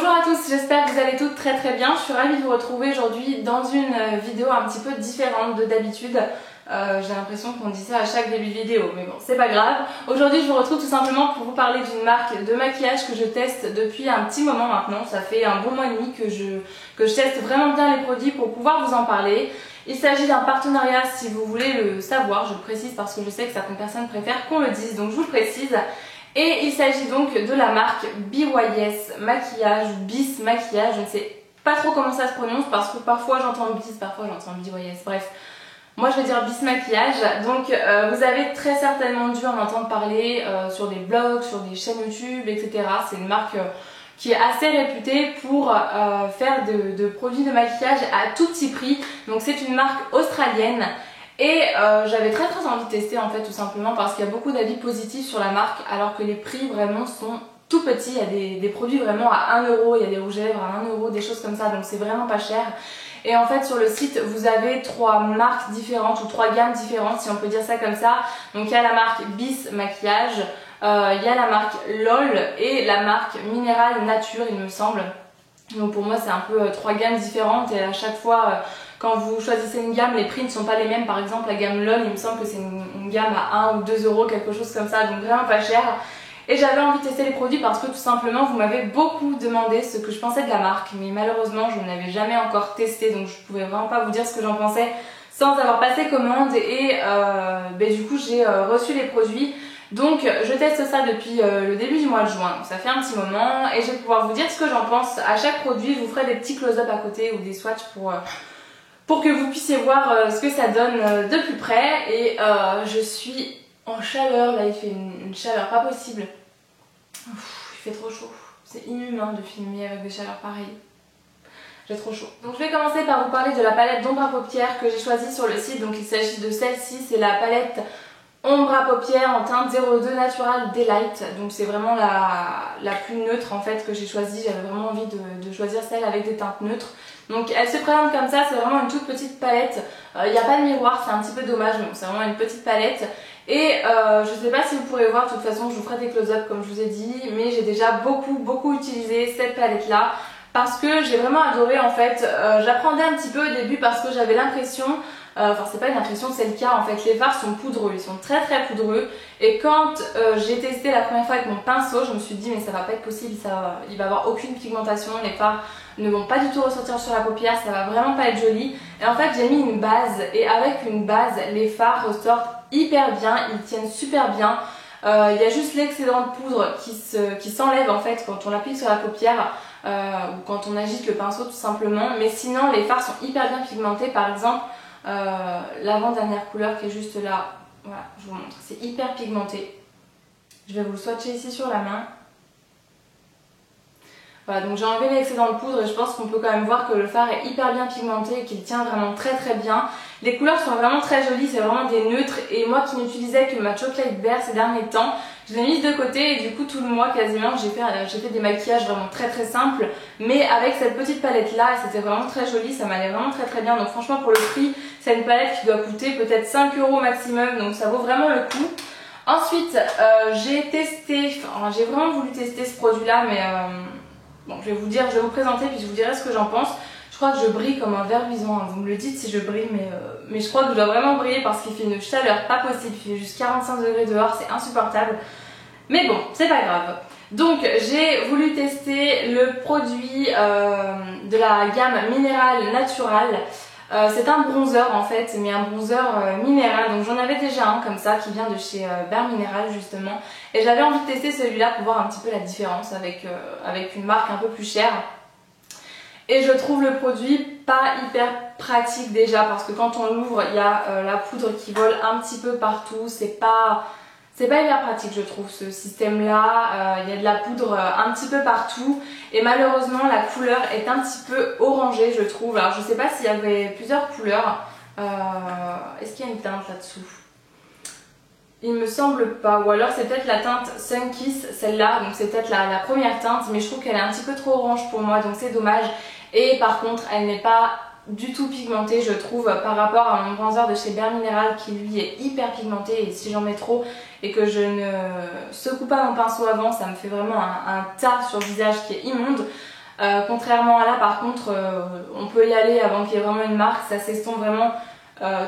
Bonjour à tous, j'espère que vous allez toutes très bien. Je suis ravie de vous retrouver aujourd'hui dans une vidéo un petit peu différente de d'habitude. J'ai l'impression qu'on dit ça à chaque début de vidéo, mais bon, c'est pas grave. Aujourd'hui, je vous retrouve tout simplement pour vous parler d'une marque de maquillage que je teste depuis un petit moment maintenant. Ça fait un bon mois et demi que je teste vraiment bien les produits pour pouvoir vous en parler. Il s'agit d'un partenariat, si vous voulez le savoir, je le précise parce que je sais que certaines personnes préfèrent qu'on le dise, donc je vous le précise. Et il s'agit donc de la marque BYS Maquillage, BIS Maquillage, je ne sais pas trop comment ça se prononce parce que parfois j'entends BIS, parfois j'entends BYS, bref. Moi je vais dire BIS Maquillage, donc vous avez très certainement dû en entendre parler sur des blogs, sur des chaînes YouTube, etc. C'est une marque qui est assez réputée pour faire de produits de maquillage à tout petit prix. Donc c'est une marque australienne. Et j'avais très envie de tester en fait tout simplement parce qu'il y a beaucoup d'avis positifs sur la marque alors que les prix vraiment sont tout petits. Il y a des produits vraiment à 1 euro, il y a des rouges à lèvres à 1 euro, des choses comme ça, donc c'est vraiment pas cher. Et en fait sur le site vous avez 3 marques différentes ou 3 gammes différentes si on peut dire ça comme ça. Donc il y a la marque BIS Maquillage, il y a la marque LOL et la marque Mineral Nature il me semble. Donc pour moi c'est un peu 3 gammes différentes et à chaque fois quand vous choisissez une gamme, les prix ne sont pas les mêmes. Par exemple, la gamme LOL, il me semble que c'est une gamme à 1 ou 2 euros, quelque chose comme ça, donc vraiment pas cher. Et j'avais envie de tester les produits parce que tout simplement, vous m'avez beaucoup demandé ce que je pensais de la marque. Mais malheureusement, je ne l'avais jamais encore testé, donc je pouvais vraiment pas vous dire ce que j'en pensais sans avoir passé commande. Et du coup, j'ai reçu les produits. Donc je teste ça depuis le début du mois de juin, donc ça fait un petit moment. Et je vais pouvoir vous dire ce que j'en pense à chaque produit. Je vous ferai des petits close-up à côté ou des swatchs pour que vous puissiez voir ce que ça donne de plus près. Et je suis en chaleur, là il fait une chaleur pas possible. Ouf, il fait trop chaud, c'est inhumain de filmer avec des chaleurs pareilles. J'ai trop chaud. Donc je vais commencer par vous parler de la palette d'ombre à paupières que j'ai choisie sur le site. Donc il s'agit de celle-ci, c'est la palette ombre à paupières en teinte 02 Natural Delight. Donc c'est vraiment la plus neutre en fait que j'ai choisie. J'avais vraiment envie de choisir celle avec des teintes neutres. Donc elle se présente comme ça, c'est vraiment une toute petite palette. Il n'y a pas de miroir, c'est un petit peu dommage, mais c'est vraiment une petite palette. Et je sais pas si vous pourrez voir, de toute façon je vous ferai des close-up comme je vous ai dit, mais j'ai déjà beaucoup utilisé cette palette là parce que j'ai vraiment adoré en fait. J'apprenais un petit peu au début parce que j'avais l'impression, enfin c'est pas une impression, c'est le cas en fait, les fards sont poudreux, ils sont très poudreux. Et quand j'ai testé la première fois avec mon pinceau, je me suis dit mais ça va pas être possible, il va avoir aucune pigmentation, les fards ne vont pas du tout ressortir sur la paupière, ça va vraiment pas être joli. Et en fait j'ai mis une base et avec une base les fards ressortent hyper bien, ils tiennent super bien. Il y a juste l'excédent de poudre qui s'enlève en fait quand on l'applique sur la paupière ou quand on agite le pinceau tout simplement. Mais sinon les fards sont hyper bien pigmentés. Par exemple l'avant-dernière couleur qui est juste là, voilà, je vous montre, c'est hyper pigmenté. Je vais vous le swatcher ici sur la main. Voilà, donc j'ai enlevé l'excédent de poudre et je pense qu'on peut quand même voir que le fard est hyper bien pigmenté et qu'il tient vraiment très bien. Les couleurs sont vraiment très jolies, c'est vraiment des neutres et moi qui n'utilisais que ma Chocolate Bear ces derniers temps, je l'ai mise de côté et du coup tout le mois quasiment j'ai fait des maquillages vraiment très simples, mais avec cette petite palette là c'était vraiment très joli, ça m'allait vraiment très bien. Donc franchement pour le prix c'est une palette qui doit coûter peut-être 5 euros maximum, donc ça vaut vraiment le coup. Ensuite j'ai vraiment voulu tester ce produit là, mais bon, je vais vous présenter puis je vous dirai ce que j'en pense. Je crois que je brille comme un ver luisant, vous me le dites si je brille, mais je crois que je dois vraiment briller parce qu'il fait une chaleur pas possible, il fait juste 45 degrés dehors, c'est insupportable. Mais bon, c'est pas grave. Donc j'ai voulu tester le produit de la gamme Mineral Natural. C'est un bronzer en fait, mais un bronzer minéral. Donc j'en avais déjà un comme ça qui vient de chez Bare Mineral justement. Et j'avais envie de tester celui-là pour voir un petit peu la différence avec une marque un peu plus chère. Et je trouve le produit pas hyper pratique déjà parce que quand on l'ouvre il y a la poudre qui vole un petit peu partout. C'est pas hyper pratique je trouve ce système là. Il y a de la poudre un petit peu partout et malheureusement la couleur est un petit peu orangée je trouve. Alors je sais pas s'il y avait plusieurs couleurs. Est-ce qu'il y a une teinte là-dessous? Il me semble pas, ou alors c'est peut-être la teinte Sun Kiss, celle-là, donc c'est peut-être la première teinte, mais je trouve qu'elle est un petit peu trop orange pour moi, donc c'est dommage. Et par contre, elle n'est pas du tout pigmentée, je trouve, par rapport à mon bronzer de chez Bare Mineral qui lui est hyper pigmenté, et si j'en mets trop et que je ne secoue pas mon pinceau avant, ça me fait vraiment un tas sur le visage qui est immonde. Contrairement à là, par contre, on peut y aller avant qu'il y ait vraiment une marque, ça s'estompe vraiment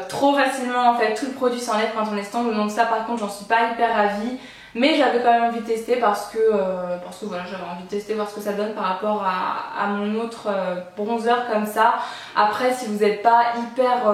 trop facilement en fait, tout le produit s'enlève quand on estompe, donc ça par contre j'en suis pas hyper ravie. Mais j'avais quand même envie de tester parce que voilà, j'avais envie de tester, voir ce que ça donne par rapport à mon autre bronzer comme ça. Après, si vous n'êtes pas hyper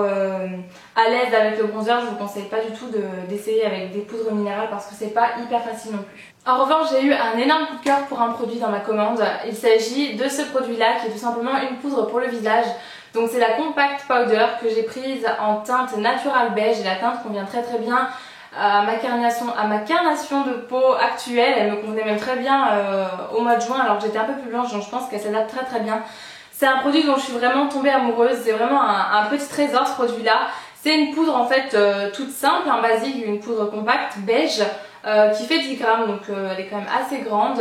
à l'aise avec le bronzer, je vous conseille pas du tout d'essayer avec des poudres minérales parce que c'est pas hyper facile non plus. En revanche, j'ai eu un énorme coup de cœur pour un produit dans ma commande. Il s'agit de ce produit-là qui est tout simplement une poudre pour le visage. Donc c'est la Compact Powder que j'ai prise en teinte Natural Beige et la teinte convient très très bien à ma carnation de peau actuelle. Elle me convenait même très bien au mois de juin alors que j'étais un peu plus blanche, donc je pense qu'elle s'adapte très très bien. C'est un produit dont je suis vraiment tombée amoureuse, c'est vraiment un petit trésor ce produit là. C'est une poudre en fait toute simple, basique, une poudre compacte beige qui fait 10 grammes, donc elle est quand même assez grande.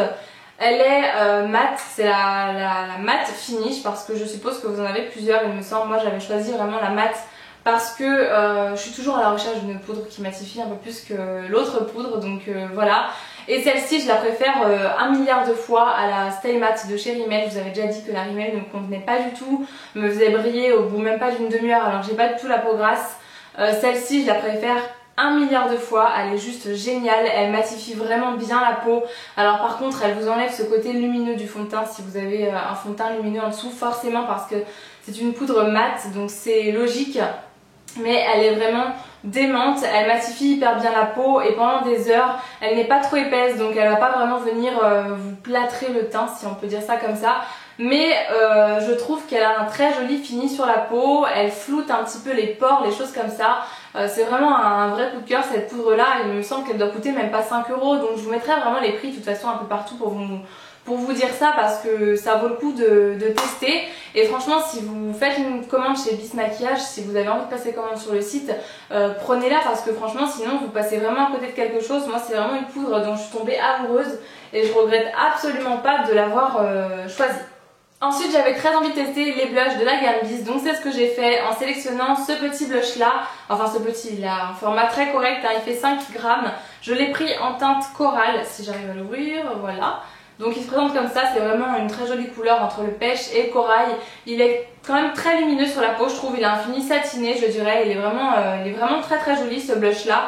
Elle est matte, c'est la matte finish parce que je suppose que vous en avez plusieurs il me semble. Moi j'avais choisi vraiment la matte parce que je suis toujours à la recherche d'une poudre qui matifie un peu plus que l'autre poudre, donc voilà. Et celle-ci je la préfère 1 milliard de fois à la Stay Matte de chez Rimmel. Je vous avais déjà dit que la Rimmel ne me convenait pas du tout, me faisait briller au bout même pas d'une demi-heure alors que j'ai pas du tout la peau grasse. Celle-ci je la préfère 1 milliard de fois, elle est juste géniale, elle matifie vraiment bien la peau. Alors par contre elle vous enlève ce côté lumineux du fond de teint si vous avez un fond de teint lumineux en dessous, forcément parce que c'est une poudre mate donc c'est logique. Mais elle est vraiment démente, elle matifie hyper bien la peau et pendant des heures, elle n'est pas trop épaisse donc elle va pas vraiment venir vous plâtrer le teint si on peut dire ça comme ça. Mais je trouve qu'elle a un très joli fini sur la peau, elle floute un petit peu les pores, les choses comme ça. C'est vraiment un vrai coup de cœur cette poudre là, il me semble qu'elle doit coûter même pas 5 € donc je vous mettrai vraiment les prix de toute façon un peu partout pour vous dire ça parce que ça vaut le coup de tester. Et franchement si vous faites une commande chez Bis Maquillage, si vous avez envie de passer commande sur le site, prenez-la parce que franchement sinon vous passez vraiment à côté de quelque chose. Moi c'est vraiment une poudre dont je suis tombée amoureuse et je regrette absolument pas de l'avoir choisie. Ensuite j'avais très envie de tester les blushs de la gamme Bis, donc c'est ce que j'ai fait en sélectionnant ce petit blush là. Enfin ce petit, il a un format très correct, il fait 5 grammes. Je l'ai pris en teinte corale, si j'arrive à l'ouvrir, voilà. Donc il se présente comme ça, c'est vraiment une très jolie couleur entre le pêche et le corail. Il est quand même très lumineux sur la peau, je trouve, il a un fini satiné je dirais, il est vraiment très très joli ce blush là.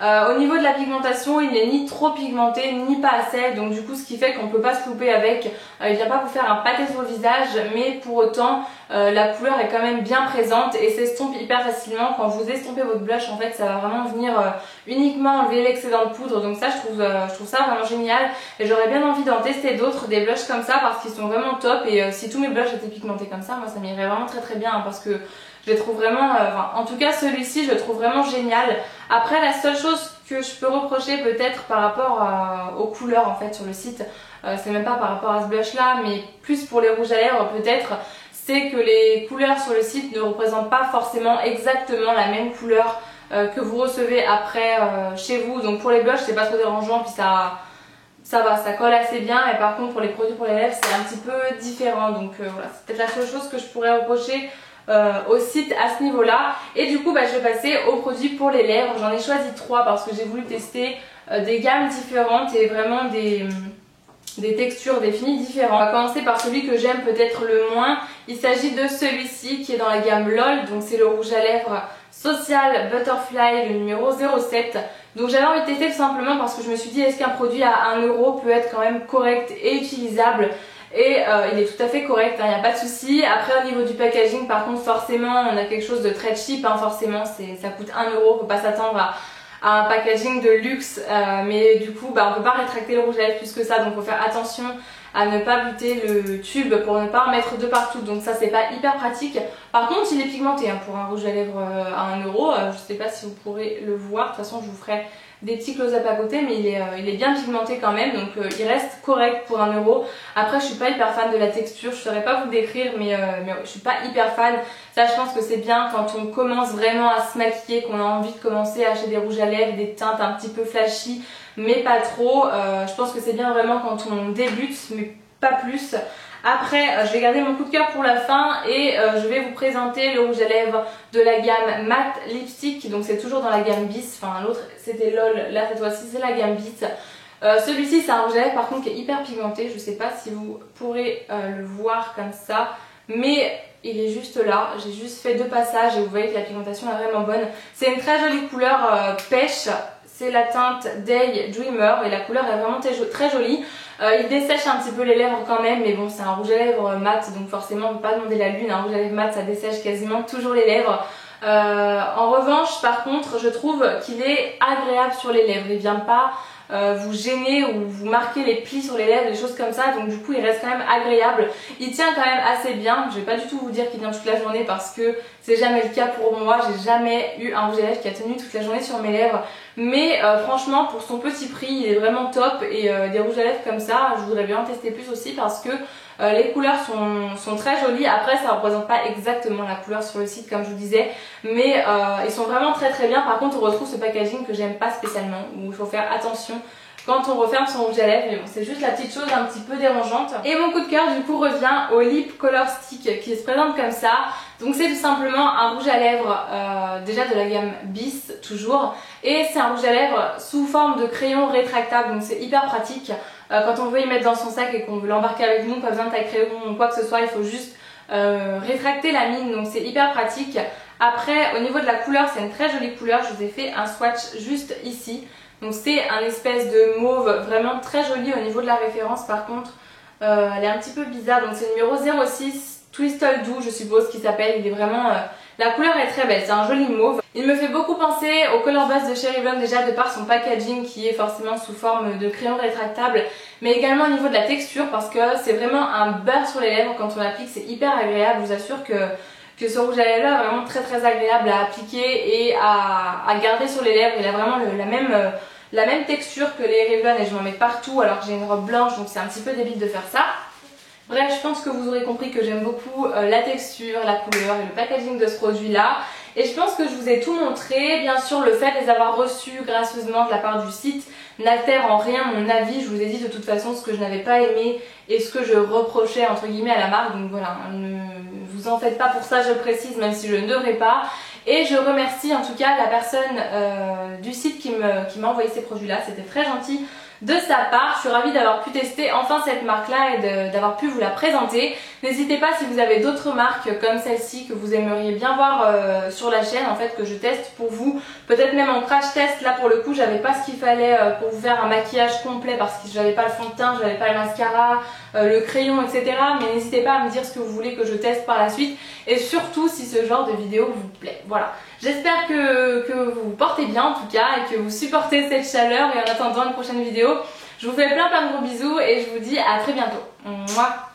Au niveau de la pigmentation, il n'est ni trop pigmenté ni pas assez, donc du coup ce qui fait qu'on peut pas se louper avec. Il vient pas vous faire un pâté sur le visage, mais pour autant la couleur est quand même bien présente et s'estompe hyper facilement. Quand vous estompez votre blush en fait ça va vraiment venir uniquement enlever l'excédent de poudre, donc ça je trouve ça vraiment génial et j'aurais bien envie d'en tester d'autres, des blushs comme ça parce qu'ils sont vraiment top. Et si tous mes blushs étaient pigmentés comme ça, moi ça m'irait vraiment très très bien parce que je les trouve vraiment, en tout cas celui-ci je le trouve vraiment génial. Après la seule chose que je peux reprocher peut-être par rapport aux couleurs en fait sur le site, c'est même pas par rapport à ce blush là mais plus pour les rouges à lèvres peut-être, c'est que les couleurs sur le site ne représentent pas forcément exactement la même couleur que vous recevez après chez vous. Donc pour les blushs c'est pas trop dérangeant puis ça va, ça colle assez bien, et par contre pour les produits pour les lèvres c'est un petit peu différent. Donc voilà, c'est peut-être la seule chose que je pourrais reprocher au site à ce niveau là. Et du coup je vais passer aux produits pour les lèvres. J'en ai choisi 3 parce que j'ai voulu tester des gammes différentes et vraiment des textures, des finis différents. On va commencer par celui que j'aime peut-être le moins. Il s'agit de celui-ci qui est dans la gamme LOL, donc c'est le rouge à lèvres Social Butterfly, le numéro 07. Donc j'avais envie de tester tout simplement parce que je me suis dit est-ce qu'un produit à 1 € peut être quand même correct et utilisable. Et il est tout à fait correct, il n'y a pas de souci. Après au niveau du packaging par contre forcément on a quelque chose de très cheap, forcément ça coûte 1 €, faut pas s'attendre à un packaging de luxe, mais du coup on peut pas rétracter le rouge à lèvres plus que ça, donc faut faire attention à ne pas buter le tube pour ne pas en mettre de partout, donc ça c'est pas hyper pratique. Par contre il est pigmenté pour un rouge à lèvres à 1 €, je sais pas si vous pourrez le voir, de toute façon je vous ferai des petits close-up à côté, mais il est bien pigmenté quand même, donc il reste correct pour 1 €. Après je suis pas hyper fan de la texture, je saurais pas vous le décrire, mais je suis pas hyper fan. Ça je pense que c'est bien quand on commence vraiment à se maquiller, qu'on a envie de commencer à acheter des rouges à lèvres, des teintes un petit peu flashy, mais pas trop. Je pense que c'est bien vraiment quand on débute, mais pas plus. Après je vais garder mon coup de cœur pour la fin et je vais vous présenter le rouge à lèvres de la gamme Matte Lipstick. Donc c'est toujours dans la gamme Bis, l'autre c'était LOL, là cette fois-ci c'est la gamme Bis. Celui-ci c'est un rouge à lèvres par contre qui est hyper pigmenté, je sais pas si vous pourrez le voir comme ça, mais il est juste là. J'ai juste fait 2 passages et vous voyez que la pigmentation est vraiment bonne. C'est une très jolie couleur pêche, c'est la teinte Day Dreamer et la couleur est vraiment très jolie. Il dessèche un petit peu les lèvres quand même, mais bon c'est un rouge à lèvres mat, donc forcément on ne peut pas demander la lune. Un rouge à lèvres mat ça dessèche quasiment toujours les lèvres. En revanche par contre je trouve qu'il est agréable sur les lèvres, il vient pas vous gêner ou vous marquer les plis sur les lèvres, des choses comme ça, donc du coup il reste quand même agréable. Il tient quand même assez bien, je vais pas du tout vous dire qu'il tient toute la journée parce que c'est jamais le cas pour moi, j'ai jamais eu un rouge à lèvres qui a tenu toute la journée sur mes lèvres, mais franchement pour son petit prix il est vraiment top et des rouges à lèvres comme ça je voudrais bien en tester plus aussi parce que les couleurs sont très jolies. Après ça représente pas exactement la couleur sur le site comme je vous disais, mais ils sont vraiment très bien. Par contre on retrouve ce packaging que j'aime pas spécialement, où il faut faire attention quand on referme son rouge à lèvres, mais bon c'est juste la petite chose un petit peu dérangeante. Et mon coup de cœur du coup revient au Lip Color Stick qui se présente comme ça. Donc c'est tout simplement un rouge à lèvres déjà de la gamme Bis toujours, et c'est un rouge à lèvres sous forme de crayon rétractable, donc c'est hyper pratique. Quand on veut y mettre dans son sac et qu'on veut l'embarquer avec nous, pas besoin de taille crayon ou quoi que ce soit, il faut juste rétracter la mine, donc c'est hyper pratique. Après au niveau de la couleur, c'est une très jolie couleur, je vous ai fait un swatch juste ici. Donc c'est un espèce de mauve vraiment très joli. Au niveau de la référence par contre elle est un petit peu bizarre, donc c'est le numéro 06 Twistle Doux je suppose qu'il s'appelle. Il est vraiment la couleur est très belle, c'est un joli mauve. Il me fait beaucoup penser au Color Buzz de Cherry Blonde déjà de par son packaging qui est forcément sous forme de crayon rétractable, mais également au niveau de la texture parce que c'est vraiment un beurre sur les lèvres quand on l'applique, c'est hyper agréable. Je vous assure que ce rouge à lèvres là est vraiment très agréable à appliquer et à garder sur les lèvres. Il a vraiment la même texture que les Revlon et je m'en mets partout alors que j'ai une robe blanche, donc c'est un petit peu débile de faire ça. Bref, je pense que vous aurez compris que j'aime beaucoup la texture, la couleur et le packaging de ce produit là. Et je pense que je vous ai tout montré. Bien sûr, le fait de les avoir reçus gracieusement de la part du site n'altère en rien mon avis. Je vous ai dit de toute façon ce que je n'avais pas aimé et ce que je reprochais entre guillemets à la marque. Donc voilà, ne vous en faites pas pour ça, je le précise, même si je ne devrais pas. Et je remercie en tout cas la personne du site qui m'a envoyé ces produits là. C'était très gentil de sa part. Je suis ravie d'avoir pu tester enfin cette marque là et d'avoir pu vous la présenter. N'hésitez pas si vous avez d'autres marques comme celle-ci que vous aimeriez bien voir sur la chaîne en fait, que je teste pour vous, peut-être même en crash test. Là pour le coup j'avais pas ce qu'il fallait pour vous faire un maquillage complet parce que j'avais pas le fond de teint, j'avais pas le mascara, le crayon etc. Mais n'hésitez pas à me dire ce que vous voulez que je teste par la suite et surtout si ce genre de vidéo vous plaît. Voilà, j'espère que vous vous portez bien en tout cas et que vous supportez cette chaleur, et en attendant une prochaine vidéo je vous fais plein de gros bisous et je vous dis à très bientôt. Mouah.